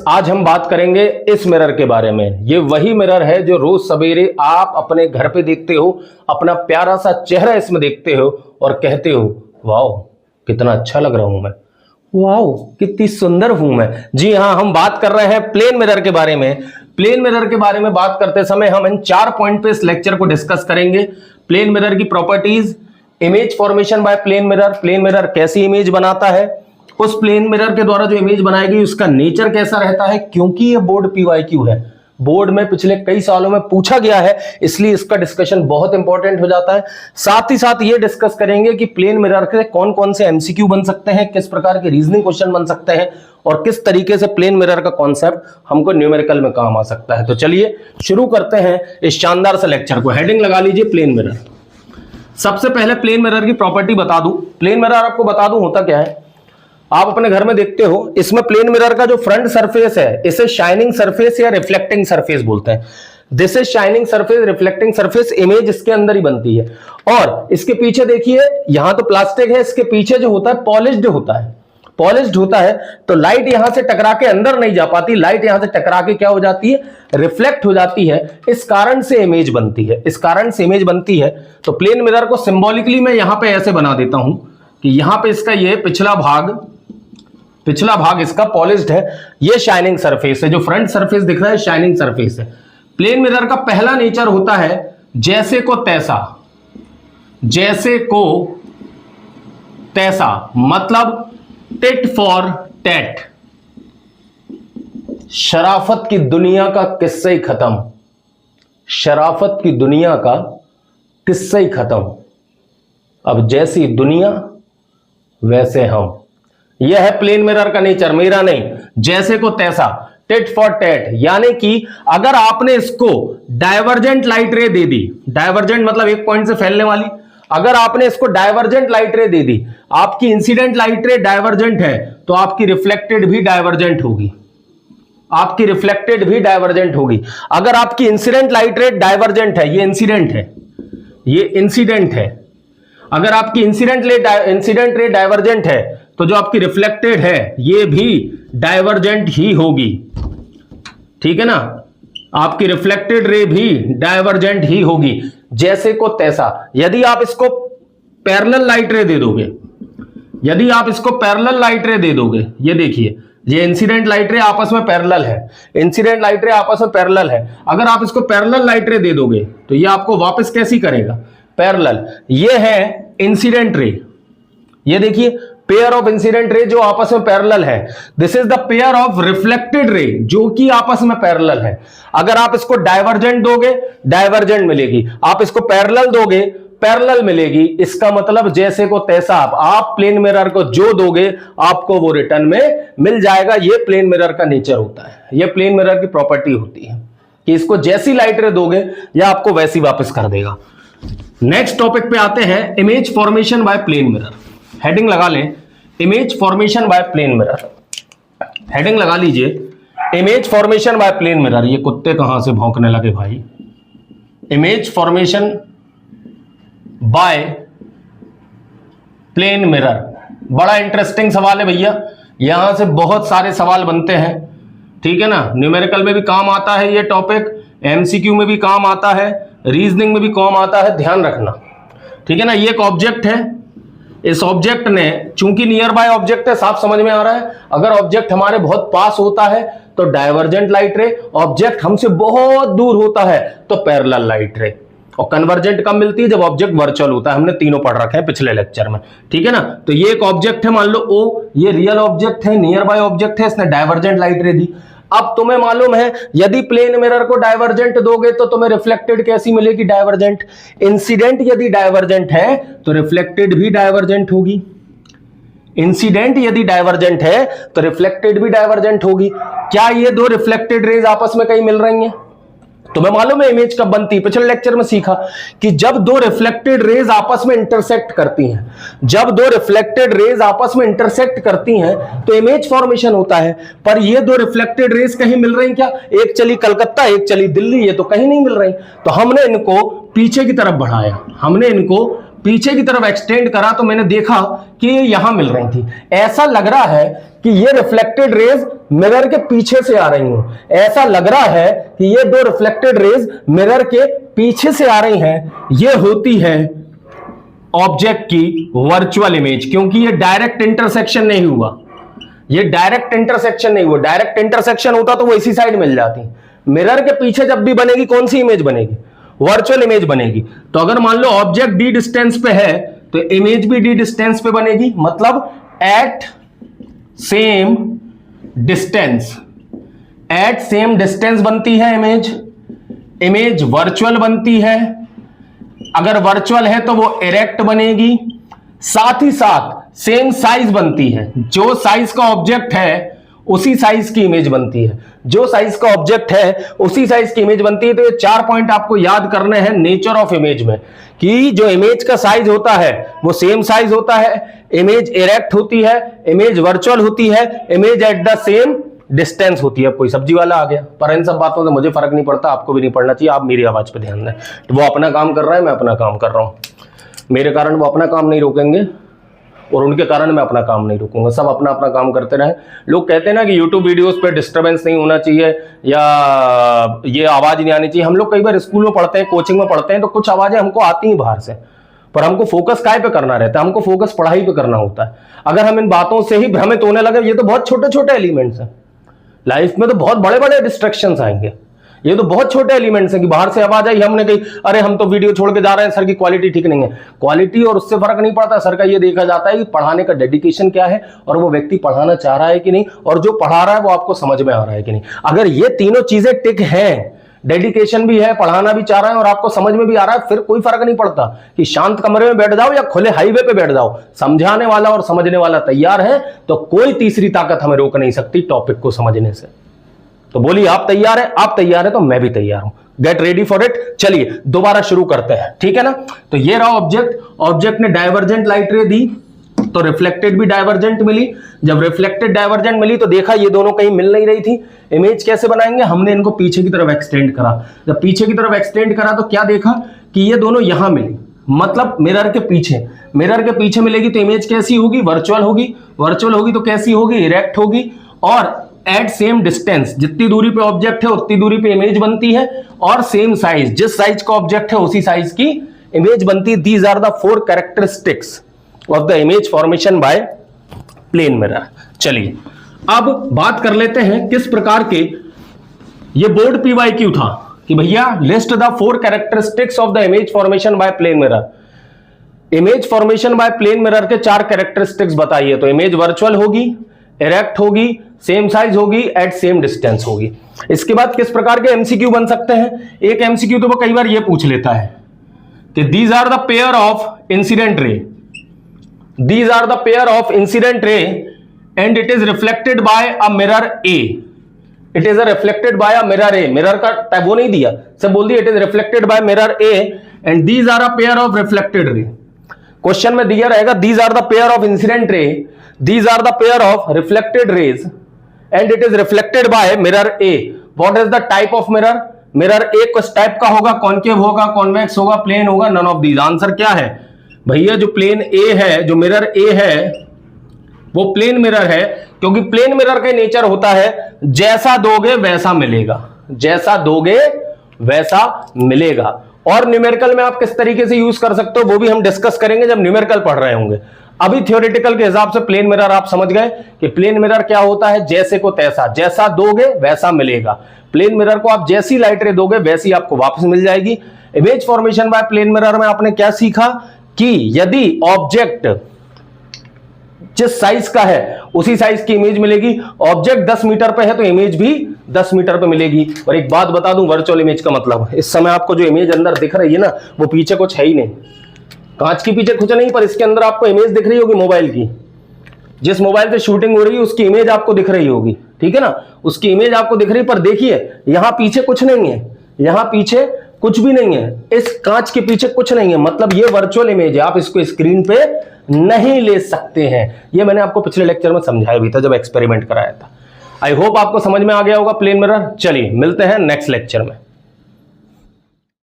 आज हम बात करेंगे इस मिरर के बारे में। ये वही मिरर है जो रोज सवेरे आप अपने घर पे देखते हो, अपना प्यारा सा चेहरा इसमें देखते हो और कहते हो वाओ कितना अच्छा लग रहा हूं मैं, वाओ कितनी सुंदर हूं मैं। जी हाँ, हम बात कर रहे हैं प्लेन मिरर के बारे में। प्लेन मिरर के बारे में बात करते समय हम इन 4 पॉइंट पे इस लेक्चर को डिस्कस करेंगे। प्लेन मिरर की properties, image formation by plane mirror कैसी इमेज बनाता है, उस प्लेन मिरर के द्वारा जो इमेज बनाएगी उसका नेचर कैसा रहता है, क्योंकि ये बोर्ड PYQ है, बोर्ड में पिछले कई सालों में पूछा गया है, इसलिए इसका डिस्कशन बहुत इंपॉर्टेंट हो जाता है। साथ ही साथ ये डिस्कस करेंगे कि प्लेन मिरर के कौन कौन से MCQ बन सकते हैं, किस प्रकार के रीजनिंग क्वेश्चन बन सकते हैं और किस तरीके से प्लेन मिरर का कॉन्सेप्ट हमको न्यूमेरिकल में काम आ सकता है। तो चलिए शुरू करते हैं इस शानदार से लेक्चर को। हेडिंग लगा लीजिए प्लेन मिरर। सबसे पहले प्लेन मिरर की प्रॉपर्टी बता दूं। प्लेन मिरर आपको बता दूं होता क्या है। आप अपने घर में देखते हो, इसमें प्लेन मिरर का जो फ्रंट सरफेस है इसे शाइनिंग सरफेस या रिफ्लेक्टिंग सरफेस बोलते हैं। This is shining surface, reflecting surface, image इसके अंदर ही बनती है। और इसके पीछे देखिए, यहां तो प्लास्टिक है, इसके पीछे जो होता है पॉलिश्ड होता है। पॉलिश्ड होता है तो लाइट यहां से टकरा के अंदर नहीं जा पाती, लाइट यहां से टकरा के क्या हो जाती है, रिफ्लेक्ट हो जाती है। इस कारण से इमेज बनती है, इस कारण से इमेज बनती है। तो प्लेन मिरर को सिंबॉलिकली मैं यहां पे ऐसे बना देता हूं कि यहां पे इसका ये पिछला भाग इसका पॉलिश्ड है, ये शाइनिंग सरफेस है, जो फ्रंट सरफेस दिख रहा है शाइनिंग सरफेस है। प्लेन मिरर का पहला नेचर होता है जैसे को तैसा, जैसे को तैसा, मतलब टिट फॉर टैट। शराफत की दुनिया का किस्सा ही खत्म, शराफत की दुनिया का किस्सा ही खत्म। अब जैसी दुनिया वैसे हम, यह है प्लेन मिरर का नेचर, मेरा नहीं, जैसे को तैसा, टिट फॉर टैट। यानी कि अगर आपने इसको डाइवर्जेंट लाइट रे दे दी, डाइवर्जेंट मतलब एक पॉइंट से फैलने वाली, अगर आपने इसको डाइवर्जेंट लाइट रे दे दी, आपकी इंसिडेंट लाइट रे डाइवर्जेंट है तो आपकी रिफ्लेक्टेड भी डाइवर्जेंट होगी, आपकी रिफ्लेक्टेड भी डाइवर्जेंट होगी। अगर आपकी इंसिडेंट लाइट रे डाइवर्जेंट है, ये इंसिडेंट है, ये इंसिडेंट है, अगर आपकी इंसिडेंट रे डाइवर्जेंट है तो जो आपकी रिफ्लेक्टेड है ये भी डाइवर्जेंट ही होगी, ठीक है ना, आपकी रिफ्लेक्टेड रे भी डाइवर्जेंट ही होगी, जैसे को तैसा। यदि आप इसको पैरेलल लाइट रे दे दोगे, यदि आप इसको पैरेलल लाइट रे दे दोगे, ये देखिए ये इंसिडेंट लाइट रे आपस में पैरेलल है, इंसिडेंट लाइट रे आपस में पैरेलल है। अगर आप इसको पैरेलल लाइट रे दे दोगे तो ये आपको वापस कैसी करेगा, पैरेलल। ये है इंसिडेंट रे, ये देखिए पेयर ऑफ इंसिडेंट रे जो आपस में पैरेलल है। This is the pair of reflected रे जो कि आपस में पैरेलल है। अगर आप इसको डाइवर्जेंट दोगे, डाइवर्जेंट मिलेगी, आप इसको पैरेलल दोगे, पैरेलल मिलेगी। इसका मतलब जैसे को तैसा आप प्लेन मिरर को जो दोगे आपको वो रिटर्न में मिल जाएगा। ये प्लेन मिरर का नेचर होता है, ये प्लेन मिरर की प्रॉपर्टी होती है कि इसको जैसी लाइट रे दोगे या आपको वैसी वापस कर देगा। नेक्स्ट टॉपिक पे आते हैं, image formation by plane mirror. Heading लगा लें, image formation by plane mirror. Heading लगा लीजिए, image formation by plane mirror. ये कुत्ते कहां से भौंकने लगे भाई। Image formation by plane mirror, बड़ा इंटरेस्टिंग सवाल है भैया, यहां से बहुत सारे सवाल बनते हैं, ठीक है ना। न्यूमेरिकल में भी काम आता है ये टॉपिक, MCQ में भी काम आता है, रीजनिंग में भी काम आता है, ध्यान रखना, ठीक है ना। ये एक ऑब्जेक्ट है, इस ऑब्जेक्ट ने, चूंकि नियर बाय ऑब्जेक्ट है, साफ समझ में आ रहा है। अगर ऑब्जेक्ट हमारे बहुत पास होता है तो डाइवर्जेंट लाइट रे, ऑब्जेक्ट हमसे बहुत दूर होता है तो पैरेलल लाइट रे, और कन्वर्जेंट कब मिलती है, जब ऑब्जेक्ट वर्चुअल होता है। हमने तीनों पढ़ रखे हैं पिछले लेक्चर में, ठीक है ना। तो ये एक ऑब्जेक्ट है, मान लो O, ये रियल ऑब्जेक्ट है, नियर बाय ऑब्जेक्ट है, इसने डाइवर्जेंट लाइट रे दी। अब तुम्हें मालूम है यदि प्लेन मिरर को डाइवर्जेंट दोगे तो तुम्हें रिफ्लेक्टेड कैसी मिलेगी, डाइवर्जेंट। इंसिडेंट यदि डाइवर्जेंट है तो रिफ्लेक्टेड भी डाइवर्जेंट होगी, इंसिडेंट यदि डाइवर्जेंट है तो रिफ्लेक्टेड भी डाइवर्जेंट होगी। क्या ये दो रिफ्लेक्टेड रेज आपस में कहीं मिल रही हैं? तुम्हें मालूम है इमेज कब बनती है, पिछले लेक्चर में सीखा कि जब दो रिफ्लेक्टेड रेज आपस में इंटरसेक्ट करती हैं, जब दो रिफ्लेक्टेड रेज आपस में इंटरसेक्ट करती हैं तो इमेज फॉर्मेशन होता है। पर ये दो रिफ्लेक्टेड रेज कहीं मिल रही क्या, एक चली कलकत्ता एक चली दिल्ली, ये तो कहीं नहीं मिल रही। तो हमने इनको पीछे की तरफ बढ़ाया, हमने इनको पीछे की तरफ एक्सटेंड करा तो मैंने देखा कि ये यहां मिल रही थी। ऐसा लग रहा है कि ये रिफ्लेक्टेड रेज मिरर के पीछे से आ रही हूं। ऐसा लग रहा है कि ये दो रिफ्लेक्टेड रेज मिरर के पीछे से आ रही हैं। ये होती है ऑब्जेक्ट की वर्चुअल इमेज, क्योंकि ये डायरेक्ट इंटरसेक्शन नहीं हुआ। ये डायरेक्ट इंटरसेक्शन नहीं हुआ। डायरेक्ट इंटरसेक्शन होता तो वो इसी साइड मिल जाती। मिरर के पीछे जब भी बनेगी कौन सी इमेज बनेगी? वर्चुअल इमेज बनेगी। तो अगर मान लो ऑब्जेक्ट डी डिस्टेंस पे है तो इमेज भी डी डिस्टेंस पे बनेगी, मतलब at same distance. At same distance बनती है इमेज। इमेज वर्चुअल बनती है। अगर वर्चुअल है तो वो इरेक्ट बनेगी। साथ ही साथ सेम साइज बनती है। जो साइज का ऑब्जेक्ट है उसी साइज की इमेज बनती है। जो साइज का ऑब्जेक्ट है उसी साइज की इमेज बनती है। तो ये 4 पॉइंट आपको याद करने हैं नेचर ऑफ इमेज में, कि जो इमेज का साइज होता है वो सेम साइज होता है, इमेज इरेक्ट होती है, इमेज वर्चुअल होती है, image at the same distance होती है। कोई सब्जी वाला आ गया, पर इन सब बातों से मुझे फर्क नहीं पड़ता, आपको भी नहीं पड़ना चाहिए। आप मेरी आवाज पे ध्यान दें। तो वो अपना काम कर रहा है, मैं अपना काम कर रहा हूं। मेरे कारण वो अपना काम नहीं रोकेंगे और उनके कारण मैं अपना काम नहीं रोकूंगा। सब अपना अपना काम करते रहे। लोग कहते हैं ना कि YouTube वीडियोस पे डिस्टरबेंस नहीं होना चाहिए या ये आवाज नहीं आनी चाहिए। हम लोग कई बार स्कूल में पढ़ते हैं, कोचिंग में पढ़ते हैं, तो कुछ आवाजें हमको आती हैं बाहर से, पर हमको फोकस काय पे करना रहता है? हमको फोकस पढ़ाई पे करना होता है। अगर हम इन बातों से ही भ्रमित होने लगे, ये तो बहुत छोटे छोटे एलिमेंट्स हैं, लाइफ में तो बहुत बड़े बड़े डिस्ट्रैक्शंस आएंगे। ये तो बहुत छोटे एलिमेंट्स हैं कि बाहर से आवाज आई, हमने कही अरे हम तो वीडियो छोड़ के जा रहे हैं, सर की क्वालिटी ठीक नहीं है। क्वालिटी और उससे फर्क नहीं पड़ता। सर का ये देखा जाता है कि पढ़ाने का डेडिकेशन क्या है और वो व्यक्ति पढ़ाना चाह रहा है कि नहीं, और जो पढ़ा रहा है वो आपको समझ में आ रहा है कि नहीं। अगर ये तीनों चीजें टिक हैं, डेडिकेशन भी है, पढ़ाना भी चाह रहा है और आपको समझ में भी आ रहा है, फिर कोई फर्क नहीं पड़ता कि शांत कमरे में बैठ जाओ या खुले हाईवे पे बैठ जाओ। समझाने वाला और समझने वाला तैयार है तो कोई तीसरी ताकत हमें रोक नहीं सकती टॉपिक को समझने से। तो बोलिए आप तैयार है? आप तैयार है तो मैं भी तैयार हूं। Get ready for it. चलिए दोबारा शुरू करते हैं, ठीक है ना। तो ये रहा ऑब्जेक्ट। ऑब्जेक्ट ने डाइवर्जेंट लाइट रे दी तो रिफ्लेक्टेड भी डाइवर्जेंट मिली। जब रिफ्लेक्टेड डाइवर्जेंट मिली तो देखा ये दोनों कहीं मिल नहीं रही थी। इमेज कैसे बनाएंगे? हमने इनको पीछे की तरफ एक्सटेंड करा। जब पीछे की तरफ एक्सटेंड करा तो क्या देखा कि ये दोनों यहां मिली, मतलब मिरर के पीछे। मिरर के पीछे मिलेगी तो इमेज कैसी होगी? वर्चुअल होगी। वर्चुअल होगी तो कैसी होगी? इरेक्ट होगी। और एट सेम डिस्टेंस, जितनी दूरी पे ऑब्जेक्ट है उतनी दूरी पे इमेज बनती है, और सेम साइज, जिस साइज का ऑब्जेक्ट है उसी साइज की इमेज बनती है। These are the 4 characteristics of the image formation by plane mirror. चलिए अब बात कर लेते हैं किस प्रकार के, ये बोर्ड PYQ था कि भैया list the 4 characteristics of the image formation by plane mirror. Image formation by plane mirror के 4 कैरेक्टरिस्टिक्स बताइए। तो इमेज वर्चुअल होगी, इरेक्ट होगी, सेम साइज होगी, एट सेम डिस्टेंस होगी। इसके बाद किस प्रकार के MCQ बन सकते हैं? एक MCQ तो वो कई बार ये पूछ लेता है कि these are the pair of incident ray, these are the pair of incident ray and it is reflected by a mirror A. It is reflected by a mirror A. Mirror का type वो नहीं दिया, सब बोल दिया it is reflected by mirror A and these are a pair of reflected ray. Question में दिया रहेगा these are the pair of incident ray, these are the pair of reflected rays and it is reflected by mirror A. What is the type of mirror? mirror A किस type का होगा? Concave होगा, convex होगा, plane होगा? None of these. Answer क्या है भैया? जो प्लेन A है, जो मिरर A है वो प्लेन मिरर है, क्योंकि प्लेन मिरर का नेचर होता है जैसा दोगे वैसा मिलेगा, जैसा दोगे वैसा मिलेगा। और न्यूमेरिकल में आप किस तरीके से यूज कर सकते हो वो भी हम डिस्कस करेंगे जब न्यूमेरिकल पढ़ रहे होंगे। अभी थ्योरेटिकल के हिसाब से प्लेन मिरर आप समझ गए कि प्लेन मिरर क्या होता है? जैसे को तैसा, जैसा दोगे वैसा मिलेगा। प्लेन मिरर को आप जैसी लाइट रे दोगे वैसी आपको वापस मिल जाएगी। Image formation by plane mirror में आपने क्या सीखा कि यदि ऑब्जेक्ट जिस साइज का है उसी साइज की इमेज मिलेगी। ऑब्जेक्ट 10 मीटर पे है तो इमेज भी 10 मीटर पे मिलेगी। और एक बात बता दूं वर्चुअल इमेज का मतलब, इस समय आपको जो इमेज अंदर दिख रही है ना वो पीछे कुछ है ही नहीं, कांच के पीछे कुछ नहीं, पर इसके अंदर आपको इमेज दिख रही होगी मोबाइल की। जिस मोबाइल से शूटिंग हो रही है उसकी इमेज आपको दिख रही होगी, ठीक है ना, उसकी इमेज आपको दिख रही है। पर देखिए यहां पीछे कुछ नहीं है, यहां पीछे कुछ भी नहीं है, इस कांच के पीछे कुछ नहीं है, मतलब ये वर्चुअल इमेज है। आप इसको स्क्रीन पे नहीं ले सकते हैं। ये मैंने आपको पिछले लेक्चर में समझाया भी था जब एक्सपेरिमेंट कराया था। आई होप आपको समझ में आ गया होगा प्लेन मिरर। चलिए मिलते हैं नेक्स्ट लेक्चर में।